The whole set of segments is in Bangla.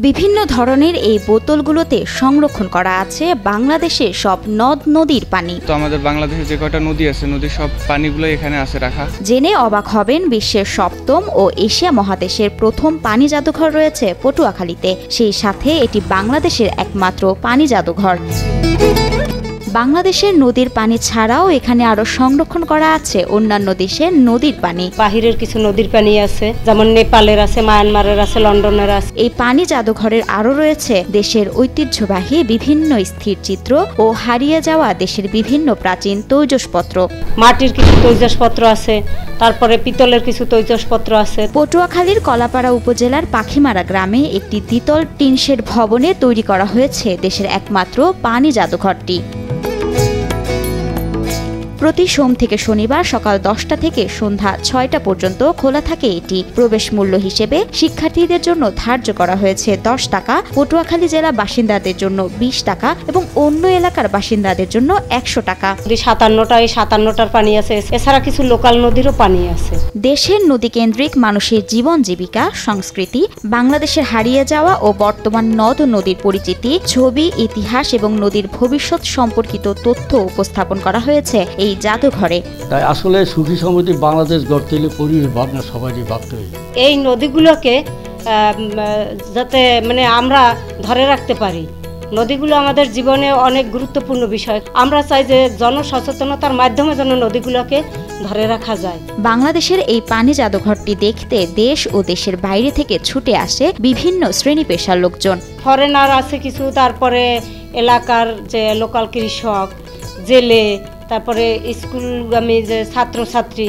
বিভিন্ন ধরনের এই বোতলগুলোতে সংরক্ষণ করা আছে বাংলাদেশের সব নদ নদীর পানি। তো আমাদের বাংলাদেশে যে কয়টা নদী আছে, নদীর সব পানিগুলো এখানে আছে রাখা। জেনে অবাক হবেন, বিশ্বের 7ম ও এশিয়া মহাদেশের প্রথম পানি জাদুঘর রয়েছে পটুয়াখালীতে। সেই সাথে এটি বাংলাদেশের একমাত্র পানি জাদুঘর। বাংলাদেশের নদীর পানি ছাড়াও এখানে আরো সংরক্ষণ করা আছে অন্যান্য দেশের নদীর পানি। বাহিরের কিছু নদীর পানি আছে, যেমন নেপালের আছে, মায়ানমারের আছে, লন্ডনের আছে। এই পানি জাদুঘরের আরো রয়েছে দেশের ঐতিহ্যবাহী বিভিন্ন স্থিরচিত্র ও হারিয়ে যাওয়া দেশের বিভিন্ন প্রাচীন তৈজসপত্র। মাটির কিছু তৈজসপত্র আছে, তারপরে পিতলের কিছু তৈজসপত্র আছে। পটুয়াখালীর কলাপাড়া উপজেলার পাখিমারা গ্রামে একটি দ্বিতল টিনশেড ভবনে তৈরি করা হয়েছে দেশের একমাত্র পানি জাদুঘরটি। প্রতি সোম থেকে শনিবার সকাল 10টা থেকে সন্ধ্যা 6টা পর্যন্ত খোলা থাকে এটি। প্রবেশ মূল্য হিসেবে শিক্ষার্থীদের জন্য ধার্য করা হয়েছে 10 টাকা, পটুয়াখালী জেলা বাসিন্দাদের জন্য 20 টাকা এবং অন্য এলাকার বাসিন্দাদের জন্য 100 টাকা। 57টার পানি আছে, এছাড়া কিছু লোকাল নদীরও পানি আছে। দেশের নদী কেন্দ্রিক মানুষের জীবন জীবিকা, সংস্কৃতি, বাংলাদেশের হারিয়ে যাওয়া ও বর্তমান নদ ও নদীর পরিচিতি, ছবি, ইতিহাস এবং নদীর ভবিষ্যৎ সম্পর্কিত তথ্য উপস্থাপন করা হয়েছে এই জাদুঘরে। তাই আসলে সুখী সমৃদ্ধি বাংলাদেশ গড়তে হলে পরিবেশ ভাবনা সবারই ভাবতে হবে। এই নদীগুলোকে যাতে আমরা ধরে রাখতে পারি। নদীগুলো আমাদের জীবনে অনেক গুরুত্বপূর্ণ বিষয়। আমরা চাই যে জনসচেতনতার মাধ্যমে যেন নদীগুলোকে ধরে রাখা যায়। বাংলাদেশের এই পানি জাদুঘরটি দেখতে দেশ ও দেশের বাইরে থেকে ছুটে আসে বিভিন্ন শ্রেণী পেশার লোকজন। ফরেনার আছে কিছু, তারপরে এলাকার যে লোকাল কৃষক, জেলে, তারপরে স্কুলগামী যে ছাত্রছাত্রী,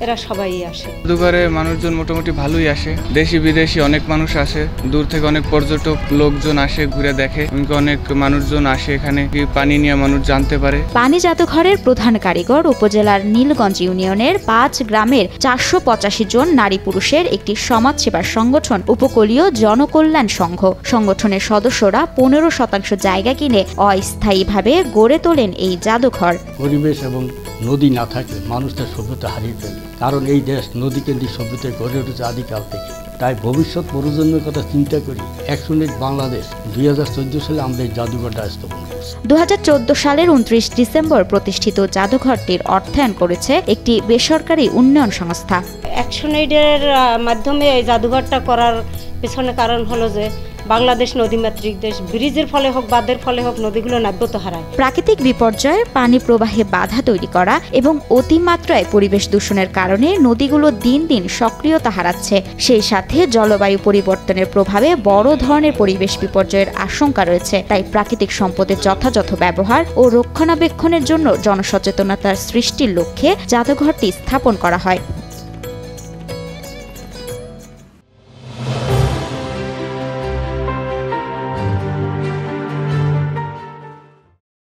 এরা সবাই আসে। জাদুঘরে মানুষজন মোটামুটি ভালোই আসে, দেশি বিদেশি অনেক মানুষ আসে, দূর থেকে অনেক পর্যটক লোকজন আসে, ঘুরে দেখে। অনেক মানুষজন আসে এখানে পানি নিয়ে মানুষ জানতে পারে। পানি জাদুঘরের প্রধান কারিগর উপজেলার নীলগঞ্জ ইউনিয়নের 5 গ্রামের 485 জন নারী পুরুষের একটি সমাজসেবার সংগঠন উপকূলীয় জনকল্যাণ সংঘ। সংগঠনের সদস্যরা 15% জায়গা কিনে অস্থায়ীভাবে গড়ে তোলেন এই জাদুঘর। পরিবেশ এবং নদী না থাকলে মানুষ তার সভ্যতা হারিয়ে ফেলে, কারণ এই দেশ নদী কেন্দ্রিক সভ্যতায় গড়ে উঠেছে আদিকাল থেকে। তাই ভবিষ্যৎ প্রজন্মের কথা চিন্তা করি অ্যাকশন বাংলাদেশ 2014 সালে আমরা এই জাদুঘরটা স্থাপন করেছি। 2014 সালের 29 ডিসেম্বর প্রতিষ্ঠিত জাদুঘরটির অর্থায়ন করেছে একটি বেসরকারি উন্নয়ন সংস্থা। অ্যাকশন এইডের মাধ্যমে এই জাদুঘরটা করার পেছনে কারণ হলো যে বাংলাদেশ নদীমাতৃক দেশ। ব্রিজের ফলে হোক, বাঁধের ফলে হোক, নদীগুলো নাব্যতা হারায়। প্রাকৃতিক বিপর্যয়, পানি প্রবাহে বাধা তৈরি করা এবং অতিমাত্রায় পরিবেশ দূষণের কারণে নদীগুলো দিন দিন সক্রিয়তা হারাচ্ছে। সেই সাথে জলবায়ু পরিবর্তনের প্রভাবে বড় ধরনের পরিবেশ বিপর্যয়ের আশঙ্কা রয়েছে। তাই প্রাকৃতিক সম্পদের যথাযথ ব্যবহার ও রক্ষণাবেক্ষণের জন্য জনসচেতনতার সৃষ্টির লক্ষ্যে জাদুঘরটি স্থাপন করা হয়।